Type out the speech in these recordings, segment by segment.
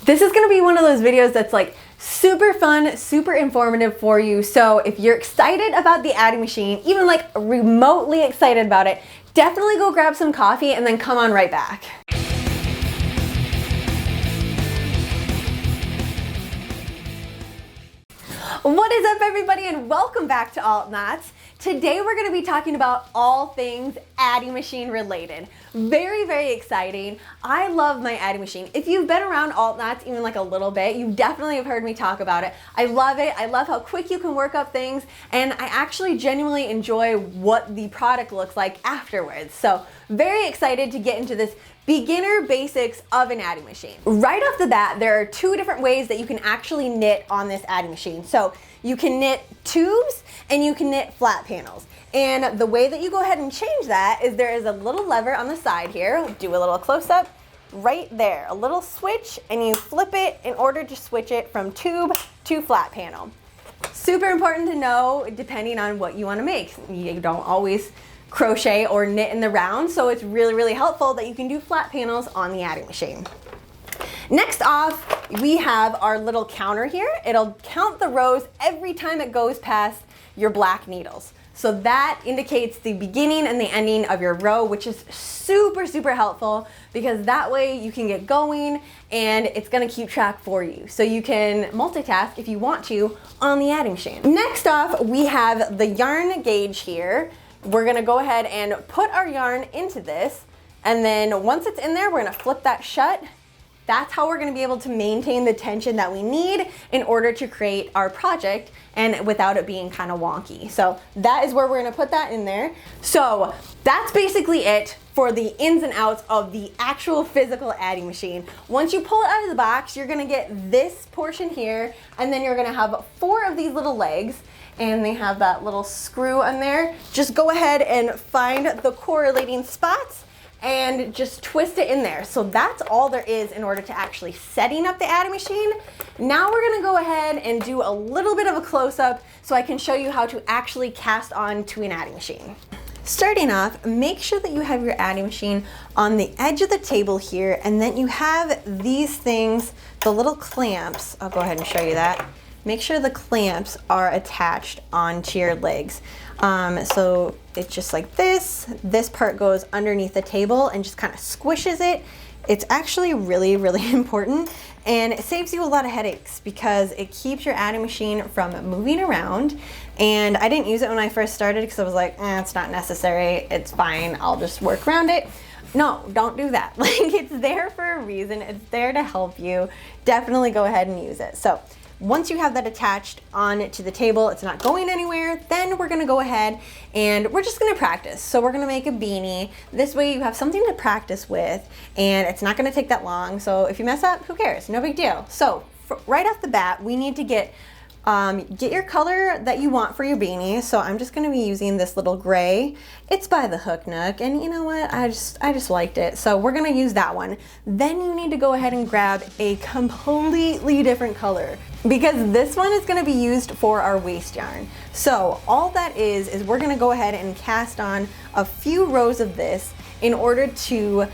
This is gonna be one of those videos that's like super fun, super informative for you. So if you're excited about the Addi machine, even like remotely excited about it, definitely go grab some coffee and then come on right back. What is up, everybody, and welcome back to Altknots. Today we're going to be talking about all things Addi machine related. Very, very exciting. I love my Addi machine. If you've been around Altknots even like a little bit, you definitely have heard me talk about it. I love it. I love how quick you can work up things, and I actually genuinely enjoy what the product looks like afterwards. So very excited to get into this beginner basics of an Addi machine. Right off the bat, there are two different ways that you can actually knit on this Addi machine. So you can knit tubes and you can knit flat panels. And the way that you go ahead and change that is there is a little lever on the side here. I'll do a little close up right there, a little switch, and you flip it in order to switch it from tube to flat panel. Super important to know depending on what you want to make. You don't always crochet or knit in the round, so it's really, really helpful that you can do flat panels on the Addi machine. Next off, we have our little counter here. It'll count the rows every time it goes past your black needles. So that indicates the beginning and the ending of your row, which is super, super helpful because that way you can get going and it's gonna keep track for you. So you can multitask if you want to on the Addi machine. Next off, we have the yarn gauge here. We're gonna go ahead and put our yarn into this, and then once it's in there, we're gonna flip that shut. That's how we're gonna be able to maintain the tension that we need in order to create our project and without it being kind of wonky. So that is where we're gonna put that in there. So that's basically it for the ins and outs of the actual physical Addi machine. Once you pull it out of the box, you're gonna get this portion here, and then you're gonna have 4 of these little legs, and they have that little screw on there. Just go ahead and find the correlating spots and just twist it in there. So that's all there is in order to actually setting up the Addi machine. Now we're gonna go ahead and do a little bit of a close-up so I can show you how to actually cast on to an Addi machine. Starting off, make sure that you have your Addi machine on the edge of the table here, and then you have these things, the little clamps. I'll go ahead and show you that. Make sure the clamps are attached onto your legs. So it's just like this. This part goes underneath the table and just kind of squishes it. It's actually really, really important, and it saves you a lot of headaches because it keeps your Addi machine from moving around. And I didn't use it when I first started because I was like, it's not necessary. It's fine. I'll just work around it. No, don't do that. Like, it's there for a reason. It's there to help you. Definitely go ahead and use it. So once you have that attached onto the table, it's not going anywhere, then we're gonna go ahead and we're just gonna practice. So we're gonna make a beanie. This way you have something to practice with, and it's not gonna take that long. So if you mess up, who cares? No big deal. So right off the bat, we need to get your color that you want for your beanie. So I'm just gonna be using this little gray. It's by the Hook Nook, and you know what? I just liked it. So we're gonna use that one. Then you need to go ahead and grab a completely different color, because this one is gonna be used for our waist yarn. So all that is we're gonna go ahead and cast on a few rows of this in order to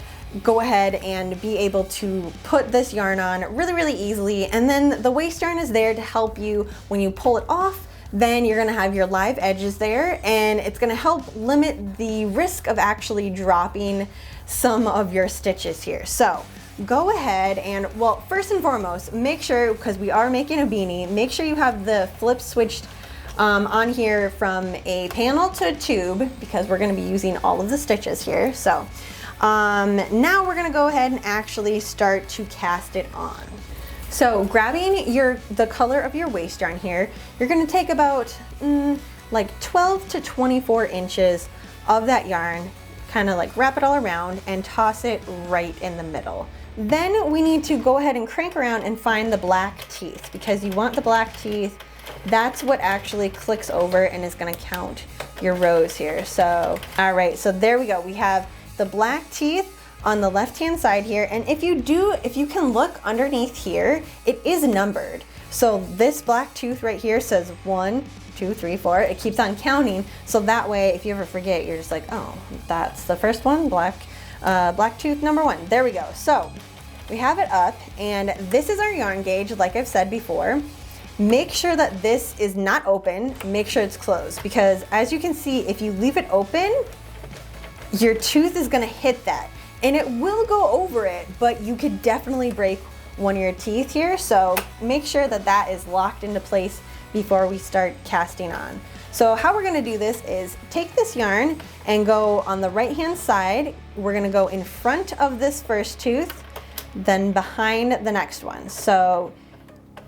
go ahead and be able to put this yarn on really, really easily. And then the waist yarn is there to help you when you pull it off. Then you're gonna have your live edges there, and it's gonna help limit the risk of actually dropping some of your stitches here. So go ahead and, well, first and foremost, make sure, because we are making a beanie, make sure you have the flip switched on here from a panel to a tube, because we're gonna be using all of the stitches here. So now we're gonna go ahead and actually start to cast it on. So grabbing the color of your waist yarn here, you're gonna take about like 12 to 24 inches of that yarn, kind of like wrap it all around and toss it right in the middle. Then we need to go ahead and crank around and find the black teeth, because you want the black teeth. That's what actually clicks over and is gonna count your rows here. So, all right, so there we go. We have the black teeth on the left-hand side here. And if you can look underneath here, it is numbered. So this black tooth right here says 1, 2, 3, 4. It keeps on counting. So that way, if you ever forget, you're just like, oh, that's the first one, black tooth number 1. There we go. So we have it up, and this is our yarn gauge, like I've said before. Make sure that this is not open, make sure it's closed, because as you can see, if you leave it open, your tooth is gonna hit that, and it will go over it, but you could definitely break one of your teeth here, so make sure that that is locked into place before we start casting on. So how we're gonna do this is take this yarn and go on the right-hand side. We're gonna go in front of this first tooth, then behind the next one. So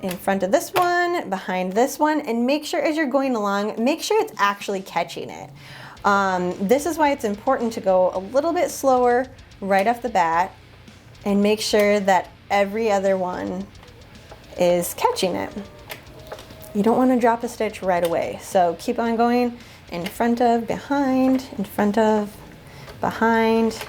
in front of this one, behind this one, and make sure as you're going along, make sure it's actually catching it. This is why it's important to go a little bit slower right off the bat and make sure that every other one is catching it. You don't want to drop a stitch right away. So keep on going in front of, behind, in front of, behind.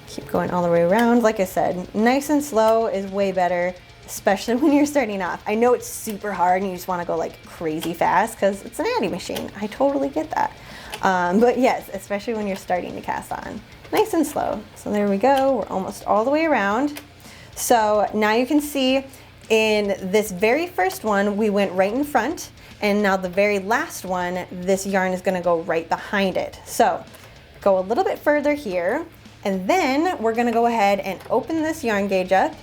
Keep going all the way around. Like I said, nice and slow is way better, especially when you're starting off. I know it's super hard and you just want to go like crazy fast because it's an Addi machine. I totally get that. But yes, especially when you're starting to cast on. Nice and slow. So there we go. We're almost all the way around. So now you can see in this very first one, we went right in front. And now the very last one, this yarn is going to go right behind it. So go a little bit further here. And then we're gonna go ahead and open this yarn gauge up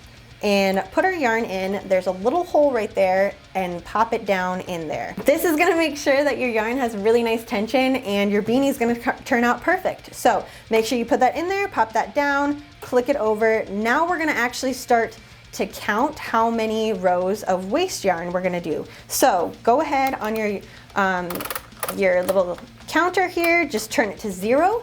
and put our yarn in. There's a little hole right there and pop it down in there. This is gonna make sure that your yarn has really nice tension and your beanie is gonna turn out perfect. So make sure you put that in there, pop that down, click it over. Now we're gonna actually start to count how many rows of waste yarn we're gonna do. So go ahead on your little counter here, just turn it to 0.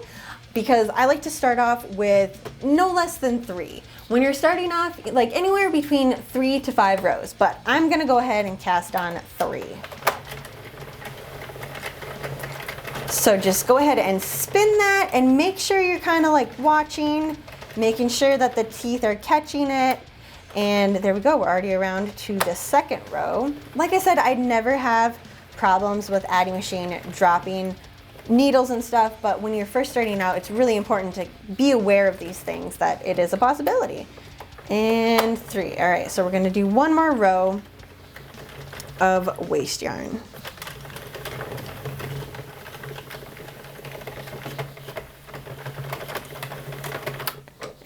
Because I like to start off with no less than 3. When you're starting off, like anywhere between 3 to 5 rows, but I'm gonna go ahead and cast on 3. So just go ahead and spin that and make sure you're kind of like watching, making sure that the teeth are catching it. And there we go, we're already around to the second row. Like I said, I'd never have problems with Addi machine dropping needles and stuff, but when you're first starting out, it's really important to be aware of these things, that it is a possibility. And 3. All right, so we're gonna do one more row of waste yarn.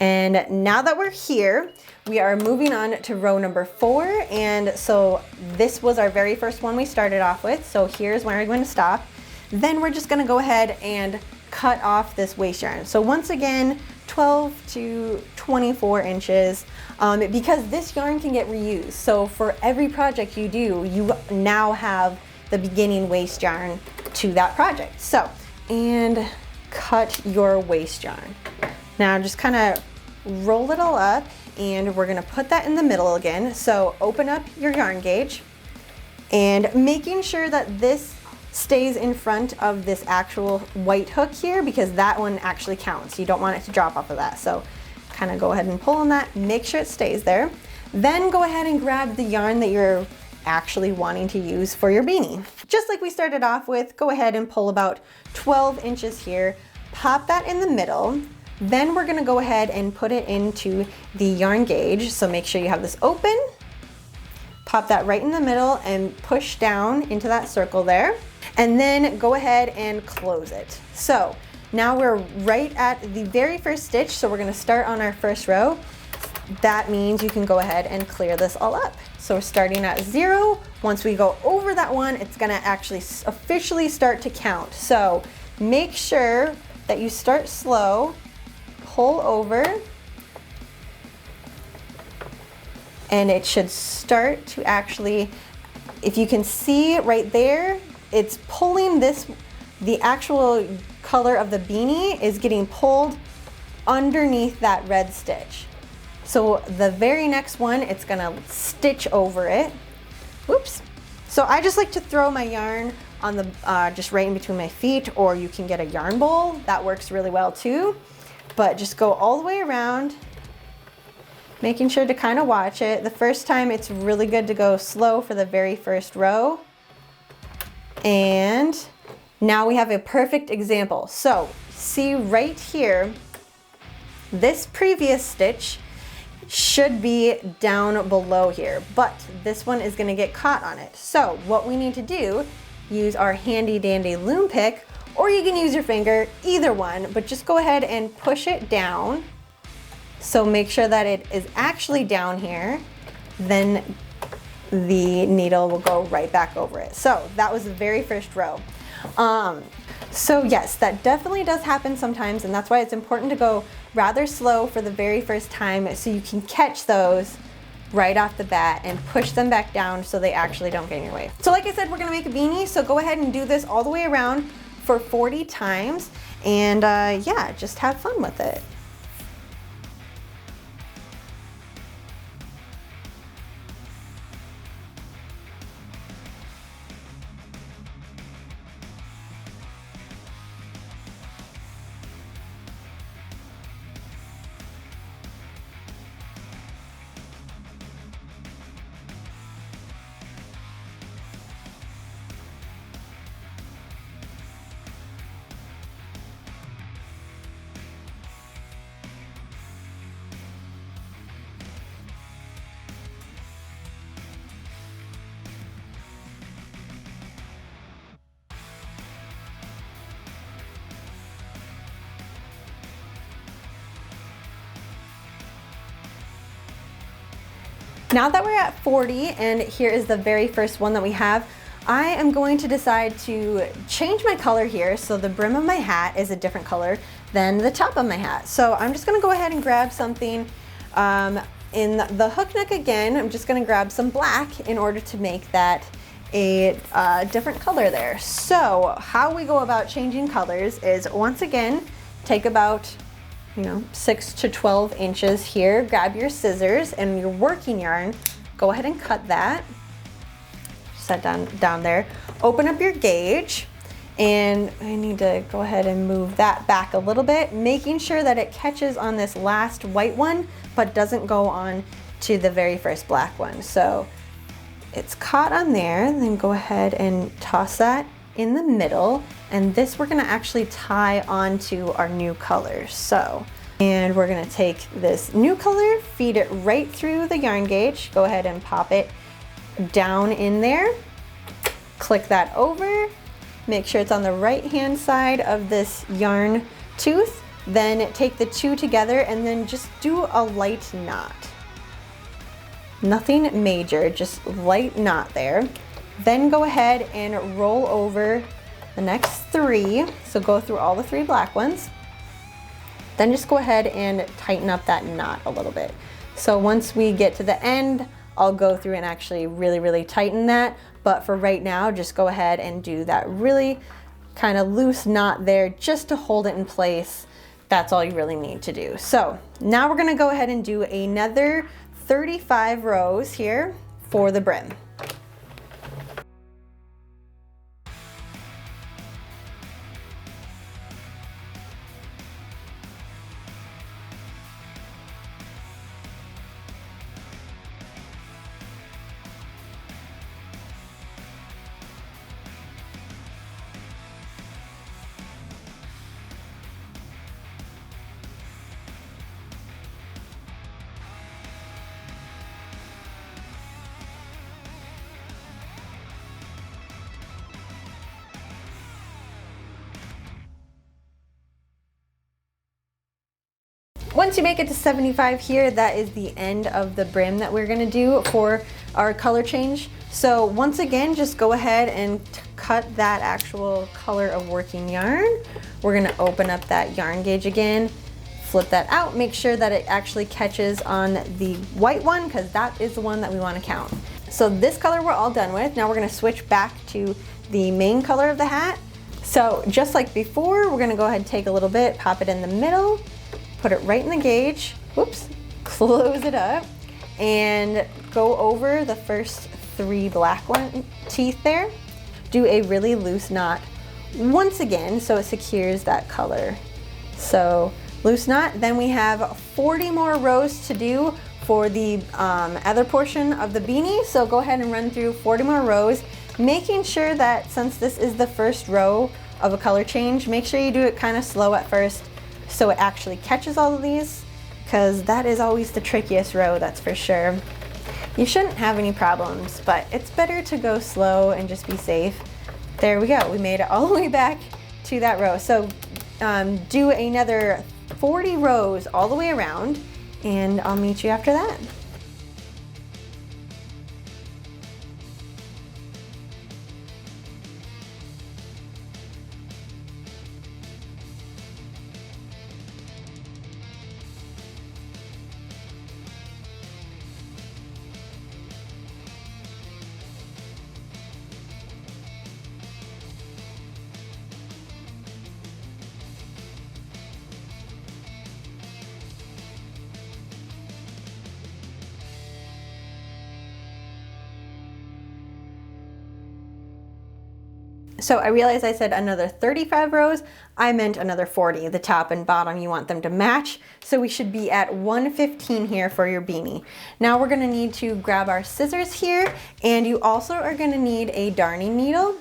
And now that we're here, we are moving on to row number 4. And so this was our very first one we started off with. So here's where I'm going to stop. Then we're just gonna go ahead and cut off this waste yarn. So once again, 12 to 24 inches, because this yarn can get reused. So for every project you do, you now have the beginning waste yarn to that project. So, and cut your waste yarn. Now just kind of roll it all up and we're gonna put that in the middle again. So open up your yarn gauge and making sure that this stays in front of this actual white hook here, because that one actually counts. You don't want it to drop off of that. So kind of go ahead and pull on that, make sure it stays there. Then go ahead and grab the yarn that you're actually wanting to use for your beanie. Just like we started off with, go ahead and pull about 12 inches here, pop that in the middle. Then we're gonna go ahead and put it into the yarn gauge. So make sure you have this open, pop that right in the middle and push down into that circle there. And then go ahead and close it. So now we're right at the very first stitch. So we're gonna start on our first row. That means you can go ahead and clear this all up. So we're starting at 0. Once we go over that one, it's gonna actually officially start to count. So make sure that you start slow, pull over, and it should start to actually, if you can see right there, it's pulling this, the actual color of the beanie is getting pulled underneath that red stitch. So the very next one, it's gonna stitch over it. Whoops. So I just like to throw my yarn on the, just right in between my feet, or you can get a yarn bowl. That works really well too. But just go all the way around, making sure to kind of watch it. The first time it's really good to go slow for the very first row. And now we have a perfect example. So see right here, This previous stitch should be down below here, but this one is gonna get caught on it. So what we need to do, use our handy dandy loom pick, or you can use your finger, either one, but just go ahead and push it down. So make sure that it is actually down here, then the needle will go right back over it. So that was the very first row. So yes, that definitely does happen sometimes, and that's why it's important to go rather slow for the very first time so you can catch those right off the bat and push them back down so they actually don't get in your way. So like I said, we're gonna make a beanie, so go ahead and do this all the way around for 40 times, and yeah, just have fun with it. Now that we're at 40, and here is the very first one that we have, I am going to decide to change my color here. So the brim of my hat is a different color than the top of my hat. So I'm just gonna go ahead and grab something in the hook neck again. I'm just gonna grab some black in order to make that a different color there. So how we go about changing colors is, once again, take about 6 to 12 inches here, grab your scissors and your working yarn, go ahead and cut that, set down there, open up your gauge, and I need to go ahead and move that back a little bit, making sure that it catches on this last white one, but doesn't go on to the very first black one. So it's caught on there, then go ahead and toss that in the middle, and this we're gonna actually tie onto our new color. So, and we're gonna take this new color, feed it right through the yarn gauge, go ahead and pop it down in there, click that over, make sure it's on the right hand side of this yarn tooth, then take the two together and then just do a light knot. Nothing major, just light knot there. Then go ahead and roll over the next three. So go through all the three black ones. Then just go ahead and tighten up that knot a little bit. So once we get to the end, I'll go through and actually really tighten that. But for right now, just go ahead and do that really kind of loose knot there just to hold it in place. That's all you really need to do. So now we're gonna go ahead and do another 35 rows here for the brim. Once you make it to 75 here, that is the end of the brim that we're gonna do for our color change. So once again, just go ahead and cut that actual color of working yarn. We're gonna open up that yarn gauge again, flip that out, make sure that it actually catches on the white one, because that is the one that we wanna count. So this color we're all done with. Now we're gonna switch back to the main color of the hat. So just like before, we're gonna go ahead and take a little bit, pop it in the middle, put it right in the gauge, whoops, close it up, and go over the first three black teeth there. Do a really loose knot once again so it secures that color. So loose knot, then we have 40 more rows to do for the other portion of the beanie. So go ahead and run through 40 more rows, making sure that since this is the first row of a color change, make sure you do it kind of slow at first so it actually catches all of these. because that is always the trickiest row, that's for sure. You shouldn't have any problems, but it's better to go slow and just be safe. There we go, we made it all the way back to that row. So do another 40 rows all the way around, and I'll meet you after that. So I realized I said another 35 rows. I meant another 40. The top and bottom, you want them to match. So we should be at 115 here for your beanie. Now we're gonna need to grab our scissors here, and you also are gonna need a darning needle.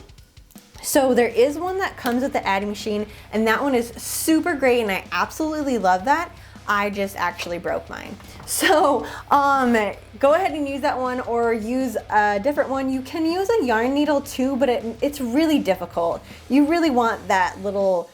So there is one that comes with the Addi machine, and that one is super great, and I absolutely love that. I just actually broke mine. So go ahead and use that one, or use a different one. You can use a yarn needle too, but it's really difficult. You really want that little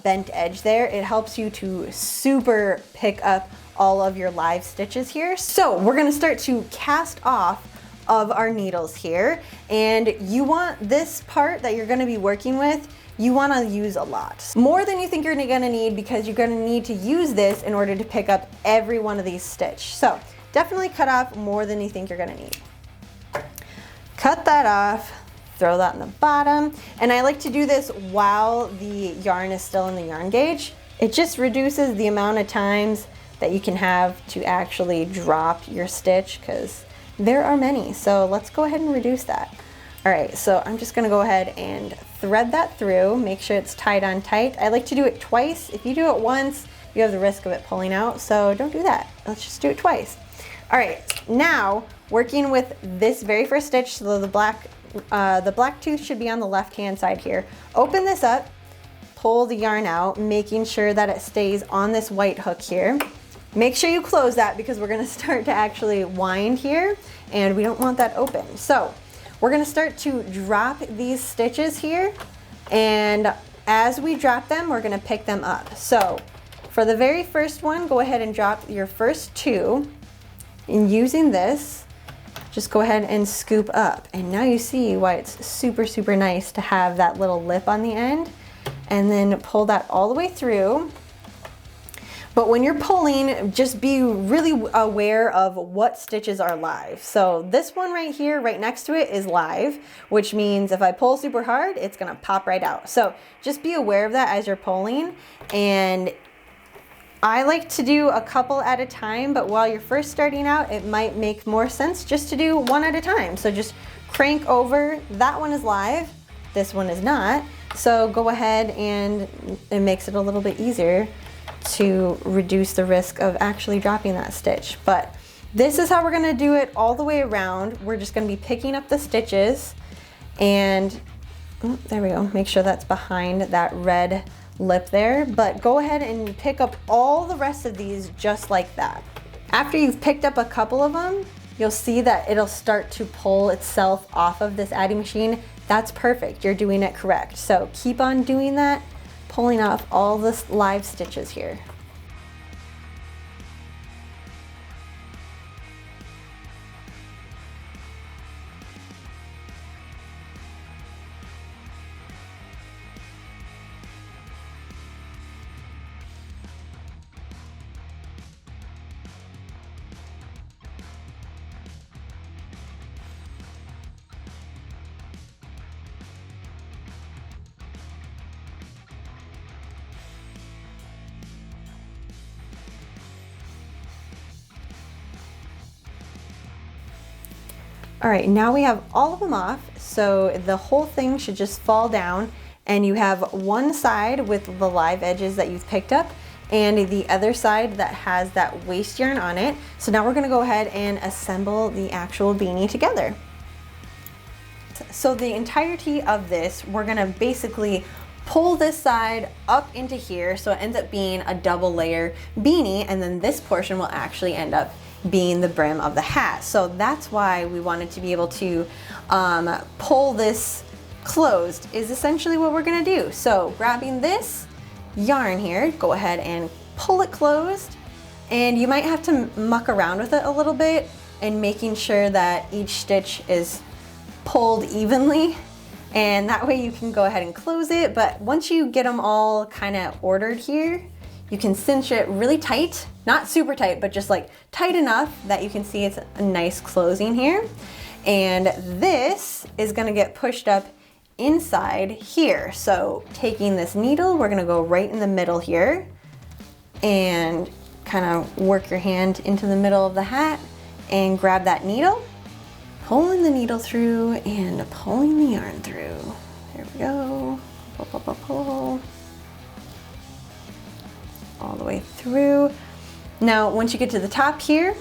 bent edge there. It helps you to super pick up all of your live stitches here. So we're gonna start to cast off of our needles here, and you want this part that you're gonna be working with, you want to use a lot. More than you think you're gonna need, because you're gonna need to use this in order to pick up every one of these stitches. So definitely cut off more than you think you're gonna need. Cut that off, throw that in the bottom. And I like to do this while the yarn is still in the yarn gauge. It just reduces the amount of times that you can have to actually drop your stitch, because there are many. So let's go ahead and reduce that. All right, so I'm just gonna go ahead and thread that through, make sure it's tied on tight. I like to do it twice. If you do it once, you have the risk of it pulling out, so don't do that. Let's just do it twice. All right, now working with this very first stitch, so the black tooth should be on the left-hand side here. Open this up, pull the yarn out, making sure that it stays on this white hook here. Make sure you close that, because we're gonna start to actually wind here, and we don't want that open. So we're gonna start to drop these stitches here, and as we drop them, we're gonna pick them up. So for the very first one, go ahead and drop your first two, and using this, just go ahead and scoop up. And now you see why it's super, super nice to have that little lip on the end, and then pull that all the way through. But when you're pulling, just be really aware of what stitches are live. So this one right here, right next to it, is live, which means if I pull super hard, it's gonna pop right out. So just be aware of that as you're pulling. And I like to do a couple at a time, but while you're first starting out, it might make more sense just to do one at a time. So just crank over. That one is live, this one is not. So go ahead, and it makes it a little bit easier to reduce the risk of actually dropping that stitch. But this is how we're gonna do it all the way around. We're just gonna be picking up the stitches, and there we go. Make sure that's behind that red lip there, but go ahead and pick up all the rest of these just like that. After you've picked up a couple of them, you'll see that it'll start to pull itself off of this Addi machine. That's perfect, you're doing it correct. So keep on doing that, pulling off all the live stitches here. All right, now we have all of them off, so the whole thing should just fall down, and you have one side with the live edges that you've picked up, and the other side that has that waste yarn on it. So now we're gonna go ahead and assemble the actual beanie together. So the entirety of this, we're gonna basically pull this side up into here so it ends up being a double layer beanie, and then this portion will actually end up being the brim of the hat. So that's why we wanted to be able to pull this closed is essentially what we're gonna do. So grabbing this yarn here, go ahead and pull it closed, and you might have to muck around with it a little bit and making sure that each stitch is pulled evenly, and that way you can go ahead and close it. But once you get them all kind of ordered here, you can cinch it really tight, not super tight, but just like tight enough that you can see it's a nice closing here. And this is gonna get pushed up inside here. So taking this needle, we're gonna go right in the middle here and kind of work your hand into the middle of the hat and grab that needle, pulling the needle through and pulling the yarn through. There we go, pull, pull, pull, pull. All the way through. Now, once you get to the top here,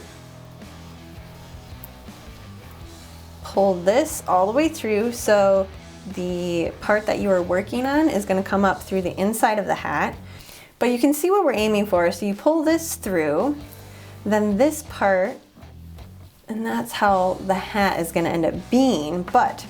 pull this all the way through. So the part that you are working on is going to come up through the inside of the hat, but you can see what we're aiming for. So you pull this through, then this part, and that's how the hat is going to end up being. But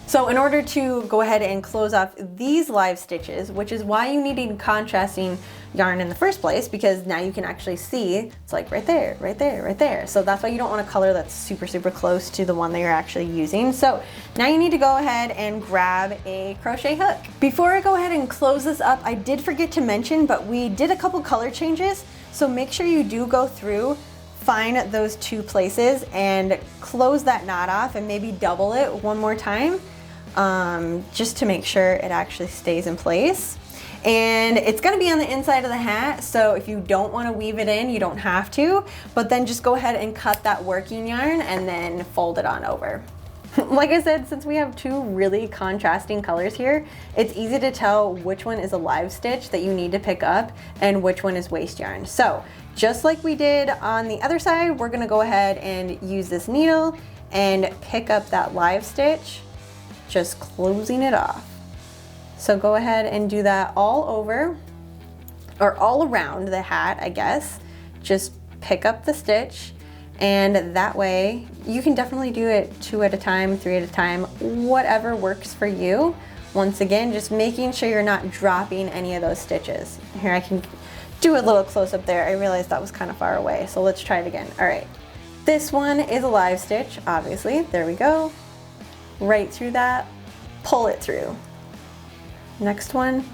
so in order to go ahead and close off these live stitches, which is why you needed contrasting yarn in the first place, because now you can actually see it's like right there, right there, right there. So that's why you don't want a color that's super, super close to the one that you're actually using. So now you need to go ahead and grab a crochet hook. Before I go ahead and close this up, I did forget to mention, but we did a couple color changes. So make sure you do go through, find those two places and close that knot off and maybe double it one more time, just to make sure it actually stays in place. And it's gonna be on the inside of the hat, so if you don't wanna weave it in, you don't have to, but then just go ahead and cut that working yarn and then fold it on over. Like I said, since we have two really contrasting colors here, it's easy to tell which one is a live stitch that you need to pick up and which one is waste yarn. So just like we did on the other side, we're gonna go ahead and use this needle and pick up that live stitch, just closing it off. So go ahead and do that all over, or all around the hat, I guess. Just pick up the stitch, and that way you can definitely do it 2 at a time, 3 at a time, whatever works for you. Once again, just making sure you're not dropping any of those stitches. Here, I can do a little close up there. I realized that was kind of far away, so let's try it again. All right, this one is a live stitch, obviously. There we go. Right through that, pull it through. Next one,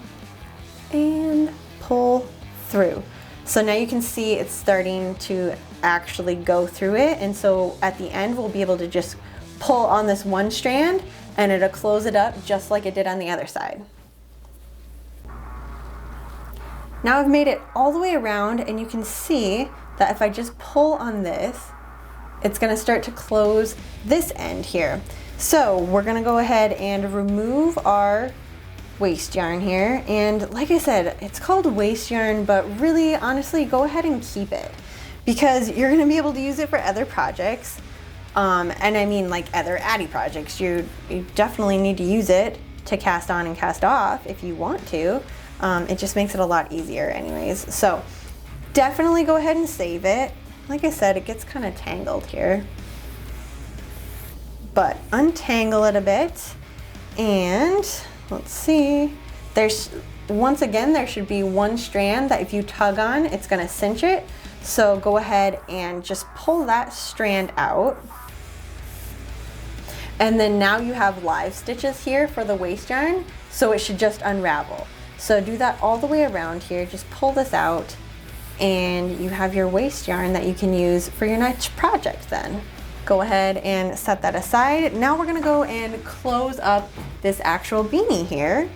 and pull through. So now you can see it's starting to actually go through it, and so at the end we'll be able to just pull on this one strand and it'll close it up just like it did on the other side. Now I've made it all the way around, and you can see that if I just pull on this, it's gonna start to close this end here. So we're gonna go ahead and remove our waste yarn here, and like I said, it's called waste yarn, but really honestly go ahead and keep it, because you're going to be able to use it for other projects, and I mean like other Addi projects. You definitely need to use it to cast on and cast off if you want to. It just makes it a lot easier anyways, so definitely go ahead and save it. Like I said, it gets kind of tangled here, but untangle it a bit, and let's see, once again, there should be one strand that if you tug on, it's gonna cinch it. So go ahead and just pull that strand out. And then now you have live stitches here for the waste yarn, so it should just unravel. So do that all the way around here, just pull this out, and you have your waste yarn that you can use for your next project then. Go ahead and set that aside. Now we're gonna go and close up this actual beanie here.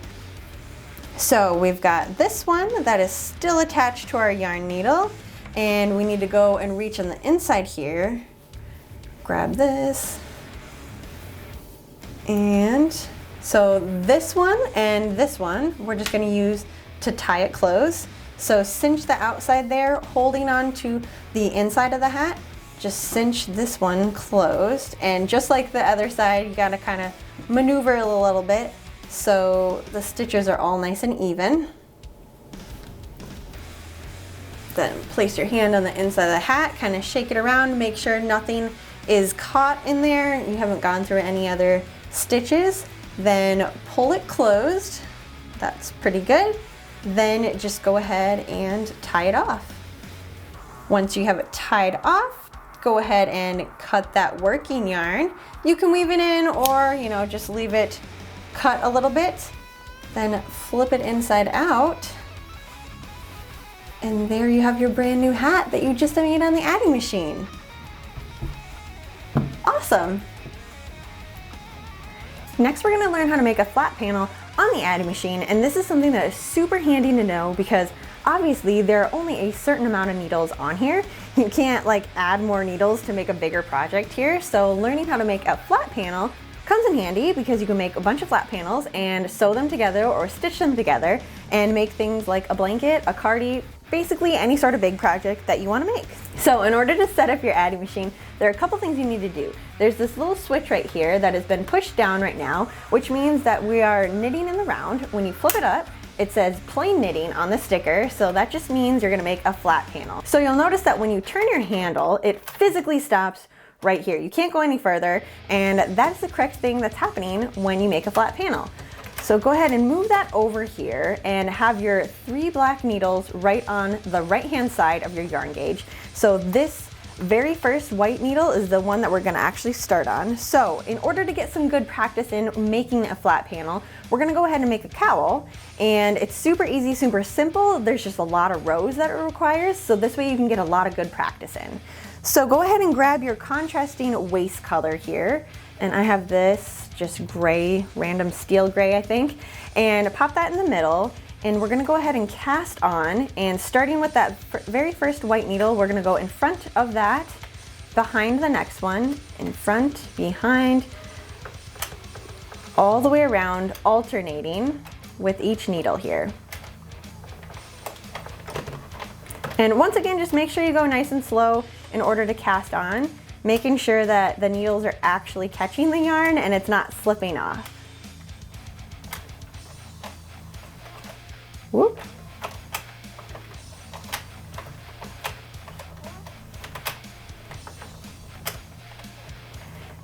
So we've got this one that is still attached to our yarn needle, and we need to go and reach on the inside here. Grab this. And so this one and this one, we're just gonna use to tie it closed. So cinch the outside there, holding on to the inside of the hat. Just cinch this one closed, and just like the other side, you gotta kind of maneuver it a little bit so the stitches are all nice and even. Then place your hand on the inside of the hat, kind of shake it around, make sure nothing is caught in there, you haven't gone through any other stitches. Then pull it closed. That's pretty good. Then just go ahead and tie it off. Once you have it tied off, go ahead and cut that working yarn. You can weave it in, or just leave it cut a little bit. Then flip it inside out. And there you have your brand new hat that you just made on the Addi machine. Awesome. Next, we're gonna learn how to make a flat panel on the Addi machine, and this is something that is super handy to know because obviously there are only a certain amount of needles on here. You can't add more needles to make a bigger project here, so learning how to make a flat panel comes in handy because you can make a bunch of flat panels and sew them together or stitch them together and make things like a blanket, a cardi, basically any sort of big project that you want to make. So in order to set up your Addi machine, there are a couple things you need to do. There's this little switch right here that has been pushed down right now, which means that we are knitting in the round. When you flip it up, it says plain knitting on the sticker, so that just means you're gonna make a flat panel. So you'll notice that when you turn your handle, it physically stops right here. You can't go any further, and that's the correct thing that's happening when you make a flat panel. So go ahead and move that over here and have your 3 black needles right on the right-hand side of your yarn gauge. So this very first white needle is the one that we're gonna actually start on. So in order to get some good practice in making a flat panel, we're gonna go ahead and make a cowl, and it's super easy, super simple. There's just a lot of rows that it requires, so this way you can get a lot of good practice in. So go ahead and grab your contrasting waist color here, and I have this just gray, random steel gray I think, and pop that in the middle, and we're gonna go ahead and cast on, and starting with that very first white needle, we're gonna go in front of that, behind the next one, in front, behind, all the way around, alternating with each needle here. And once again, just make sure you go nice and slow in order to cast on, making sure that the needles are actually catching the yarn and it's not slipping off. Whoop.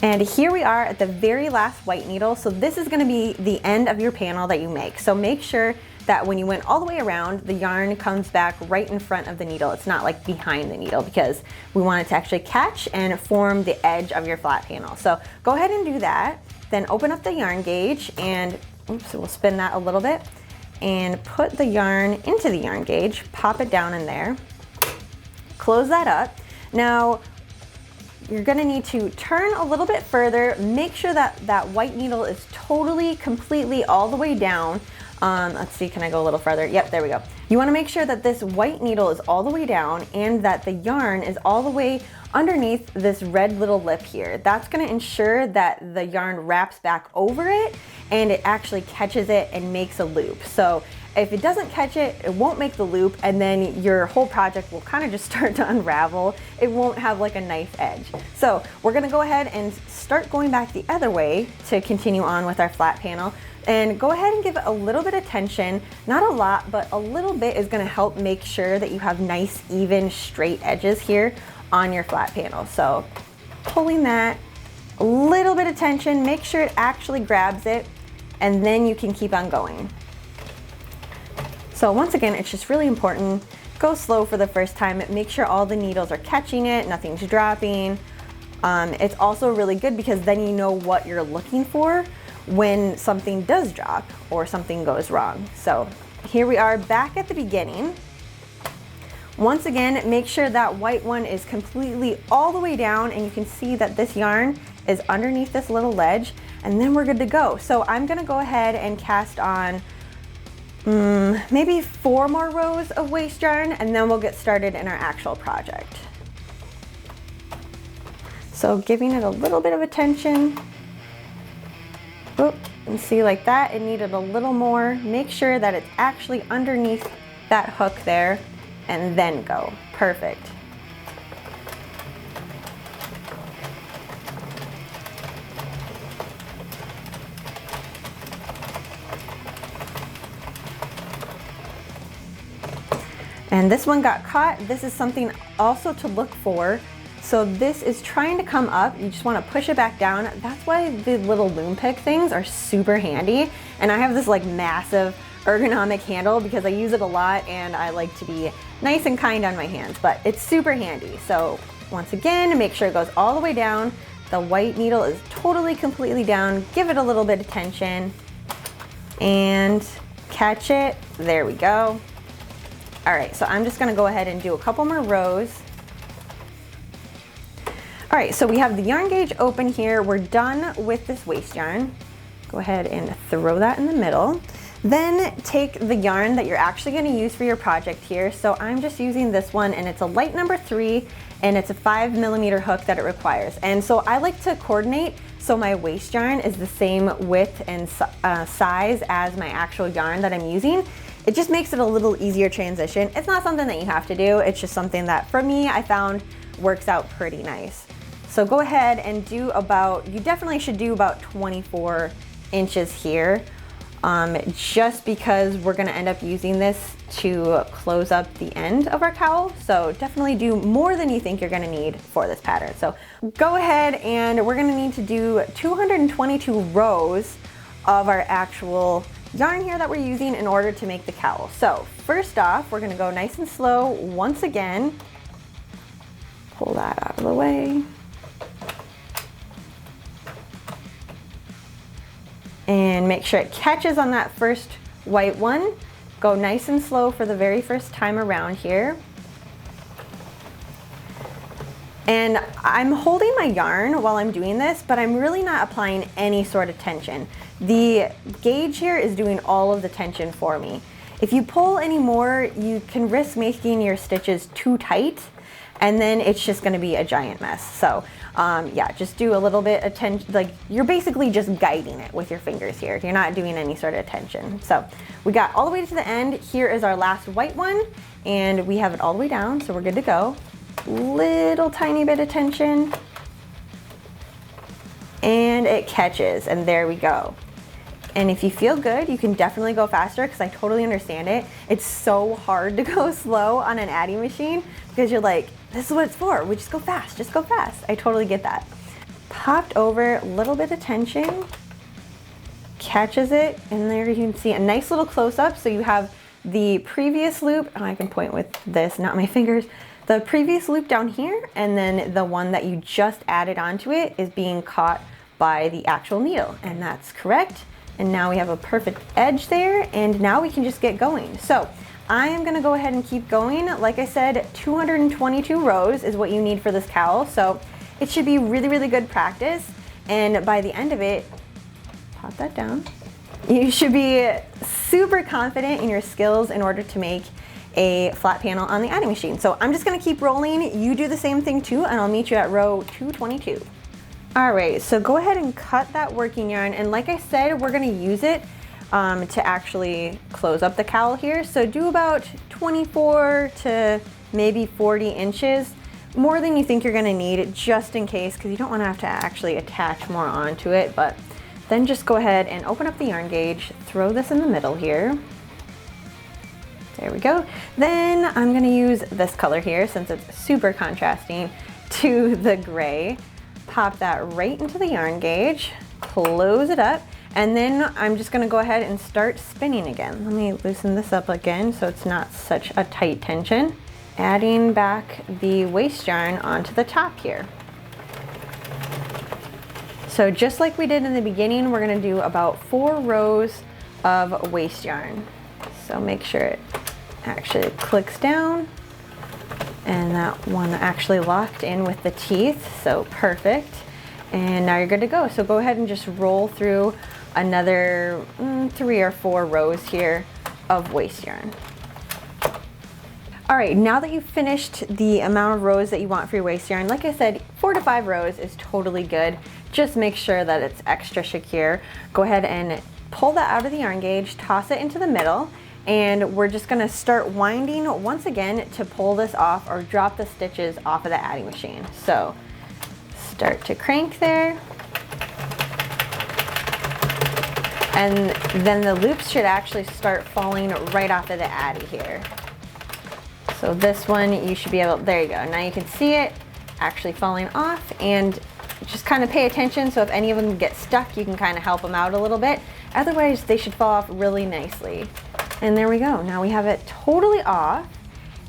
And here we are at the very last white needle. So this is gonna be the end of your panel that you make. So make sure that when you went all the way around, the yarn comes back right in front of the needle. It's not like behind the needle, because we want it to actually catch and form the edge of your flat panel. So go ahead and do that. Then open up the yarn gauge and, oops, we'll spin that a little bit, and put the yarn into the yarn gauge, pop it down in there, close that up. Now, you're gonna need to turn a little bit further, make sure that that white needle is totally, completely all the way down. Let's see, can I go a little further? Yep, there we go. You wanna make sure that this white needle is all the way down and that the yarn is all the way underneath this red little lip here. That's gonna ensure that the yarn wraps back over it and it actually catches it and makes a loop. So if it doesn't catch it, it won't make the loop, and then your whole project will kind of just start to unravel. It won't have like a nice edge. So we're gonna go ahead and start going back the other way to continue on with our flat panel. And go ahead and give it a little bit of tension, not a lot, but a little bit is gonna help make sure that you have nice, even, straight edges here on your flat panel. So pulling that, a little bit of tension, make sure it actually grabs it, and then you can keep on going. So once again, it's just really important, go slow for the first time, make sure all the needles are catching it, nothing's dropping. It's also really good because then you know what you're looking for when something does drop or something goes wrong. So here we are back at the beginning. Once again, make sure that white one is completely all the way down, and you can see that this yarn is underneath this little ledge, and then we're good to go. So I'm gonna go ahead and cast on maybe 4 more rows of waste yarn, and then we'll get started in our actual project. So giving it a little bit of attention. Oop, and see, like that, it needed a little more. Make sure that it's actually underneath that hook there, and then go. Perfect. And this one got caught. This is something also to look for. So this is trying to come up. You just want to push it back down. That's why the little loom pick things are super handy. And I have this like massive ergonomic handle because I use it a lot and I like to be nice and kind on my hands, but it's super handy. So once again, make sure it goes all the way down. The white needle is totally, completely down. Give it a little bit of tension and catch it. There we go. All right, so I'm just gonna go ahead and do a couple more rows. All right, so we have the yarn gauge open here. We're done with this waste yarn. Go ahead and throw that in the middle. Then take the yarn that you're actually gonna use for your project here. So I'm just using this one and it's a light number 3 and it's a 5mm hook that it requires. And so I like to coordinate so my waste yarn is the same width and size as my actual yarn that I'm using. It just makes it a little easier transition. It's not something that you have to do. It's just something that for me, I found works out pretty nice. So go ahead and do about, you definitely should do about 24 inches here, just because we're gonna end up using this to close up the end of our cowl. So definitely do more than you think you're gonna need for this pattern. So go ahead and we're gonna need to do 222 rows of our actual yarn here that we're using in order to make the cowl. So first off, we're gonna go nice and slow once again. Pull that out of the way. And make sure it catches on that first white one. Go nice and slow for the very first time around here. And I'm holding my yarn while I'm doing this, but I'm really not applying any sort of tension. The gauge here is doing all of the tension for me. If you pull any more, you can risk making your stitches too tight, and then it's just gonna be a giant mess. So yeah, just do a little bit of tension, like you're basically just guiding it with your fingers here. You're not doing any sort of tension. So we got all the way to the end. Here is our last white one, and we have it all the way down, so we're good to go. Little tiny bit of tension, and it catches, and there we go. And if you feel good, you can definitely go faster because I totally understand it. It's so hard to go slow on an Addi machine because you're like, this is what it's for. We just go fast, just go fast. I totally get that. Popped over, a little bit of tension, catches it, and there you can see a nice little close-up. So you have the previous loop, oh, I can point with this, not my fingers, the previous loop down here, and then the one that you just added onto it is being caught by the actual needle, and that's correct. And now we have a perfect edge there, and now we can just get going. So I am gonna go ahead and keep going. Like I said, 222 rows is what you need for this cowl, so it should be really, really good practice. And by the end of it, pop that down. You should be super confident in your skills in order to make a flat panel on the Addi machine. So I'm just gonna keep rolling. You do the same thing too, and I'll meet you at row 222. All right, so go ahead and cut that working yarn. And like I said, we're gonna use it to actually close up the cowl here. So do about 24 to maybe 40 inches, more than you think you're gonna need, just in case, because you don't wanna have to actually attach more onto it. But then just go ahead and open up the yarn gauge, throw this in the middle here. There we go. Then I'm gonna use this color here since it's super contrasting to the gray. Pop that right into the yarn gauge, close it up, and then I'm just gonna go ahead and start spinning again. Let me loosen this up again so it's not such a tight tension. Adding back the waste yarn onto the top here. So just like we did in the beginning, we're gonna do about 4 rows of waste yarn. So make sure it actually clicks down, and that one actually locked in with the teeth, so perfect. And now you're good to go. So go ahead and just roll through another 3 or 4 rows here of waste yarn. All right, now that you've finished the amount of rows that you want for your waste yarn, like I said, 4 to 5 rows is totally good. Just make sure that it's extra secure. Go ahead and pull that out of the yarn gauge, toss it into the middle, and we're just gonna start winding once again to pull this off or drop the stitches off of the Addi machine. So start to crank there. And then the loops should actually start falling right off of the Addi here. So this one, you should be able, there you go. Now you can see it actually falling off, and just kind of pay attention. So if any of them get stuck, you can kind of help them out a little bit. Otherwise, they should fall off really nicely. And there we go. Now we have it totally off.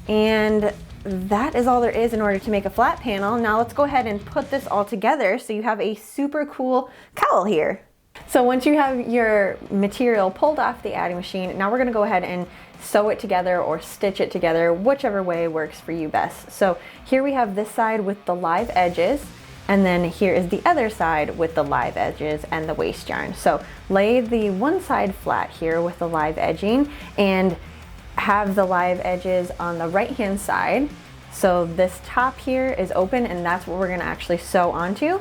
And that is all there is in order to make a flat panel. Now let's go ahead and put this all together so you have a super cool cowl here. So once you have your material pulled off the Addi machine, now we're gonna go ahead and sew it together or stitch it together, whichever way works for you best. So here we have this side with the live edges, and then here is the other side with the live edges and the waste yarn. So lay the one side flat here with the live edging and have the live edges on the right hand side. So this top here is open, and that's what we're gonna actually sew onto.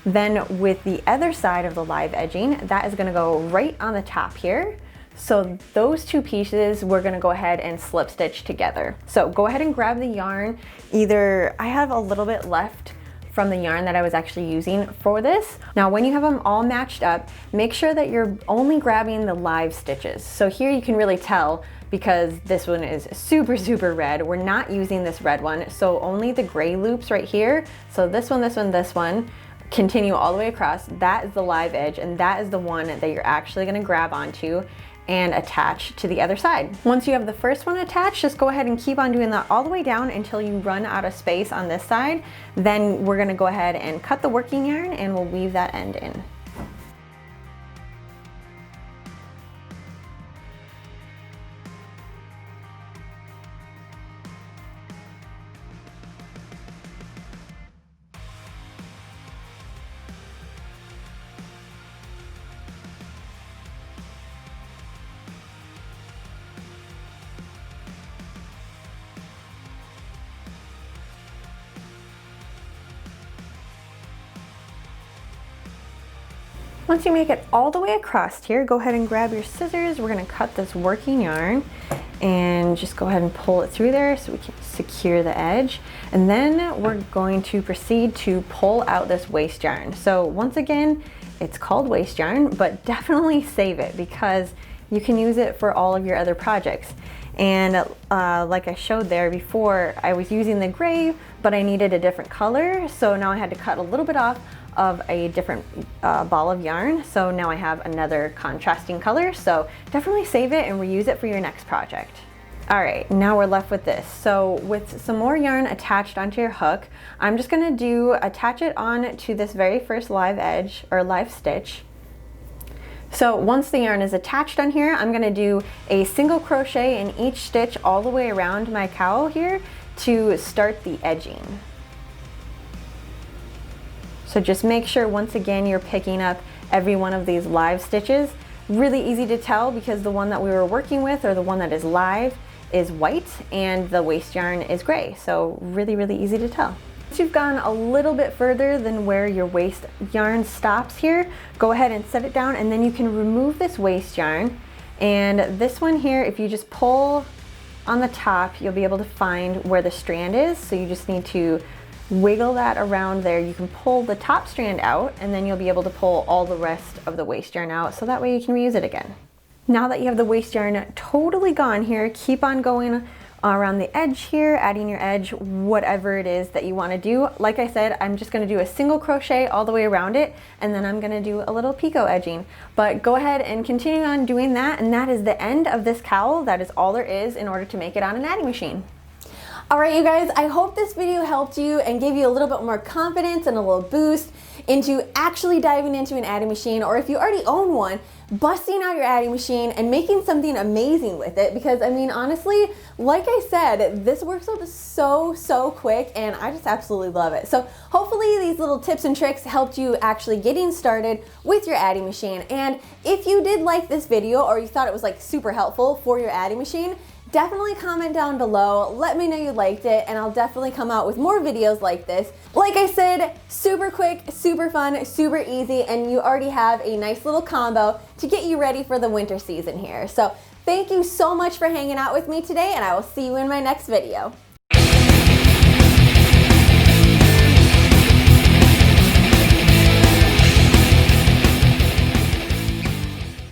Then with the other side of the live edging, that is gonna go right on the top here. So those two pieces, we're gonna go ahead and slip stitch together. So go ahead and grab the yarn. Either, I have a little bit left from the yarn that I was actually using for this. Now when you have them all matched up, make sure that you're only grabbing the live stitches. So here you can really tell, because this one is super, super red. We're not using this red one, so only the gray loops right here. So this one, this one, this one, continue all the way across. That is the live edge, and that is the one that you're actually gonna grab onto and attach to the other side. Once you have the first one attached, just go ahead and keep on doing that all the way down until you run out of space on this side. Then we're gonna go ahead and cut the working yarn, and we'll weave that end in. Once you make it all the way across here, go ahead and grab your scissors. We're gonna cut this working yarn and just go ahead and pull it through there so we can secure the edge. And then we're going to proceed to pull out this waste yarn. So once again, it's called waste yarn, but definitely save it because you can use it for all of your other projects. And like I showed there before, I was using the gray, but I needed a different color. So now I had to cut a little bit off of a different ball of yarn. So now I have another contrasting color. So definitely save it and reuse it for your next project. All right, now we're left with this. So with some more yarn attached onto your hook, I'm just gonna attach it on to this very first live edge or live stitch. So once the yarn is attached on here, I'm gonna do a single crochet in each stitch all the way around my cowl here to start the edging. So just make sure, once again, you're picking up every one of these live stitches. Really easy to tell because the one that we were working with, or the one that is live, is white and the waste yarn is gray. So really, really easy to tell. Once you've gone a little bit further than where your waste yarn stops here, go ahead and set it down, and then you can remove this waste yarn. And this one here, if you just pull on the top, you'll be able to find where the strand is. So you just need to wiggle that around there. You can pull the top strand out, and then you'll be able to pull all the rest of the waste yarn out, so that way you can reuse it again. Now that you have the waste yarn totally gone here, keep on going around the edge here, adding your edge, whatever it is that you want to do. Like I said, I'm just going to do a single crochet all the way around it, and then I'm going to do a little picot edging. But go ahead and continue on doing that, and that is the end of this cowl. That is all there is in order to make it on an Addi machine. All right, you guys, I hope this video helped you and gave you a little bit more confidence and a little boost into actually diving into an Addi machine, or if you already own one, busting out your Addi machine and making something amazing with it. Because I mean, honestly, like I said, this works out so quick, and I just absolutely love it. So hopefully these little tips and tricks helped you actually getting started with your Addi machine. And if you did like this video, or you thought it was like super helpful for your Addi machine, definitely comment down below, let me know you liked it, and I'll definitely come out with more videos like this. Like I said, super quick, super fun, super easy, and you already have a nice little combo to get you ready for the winter season here. So thank you so much for hanging out with me today, and I will see you in my next video.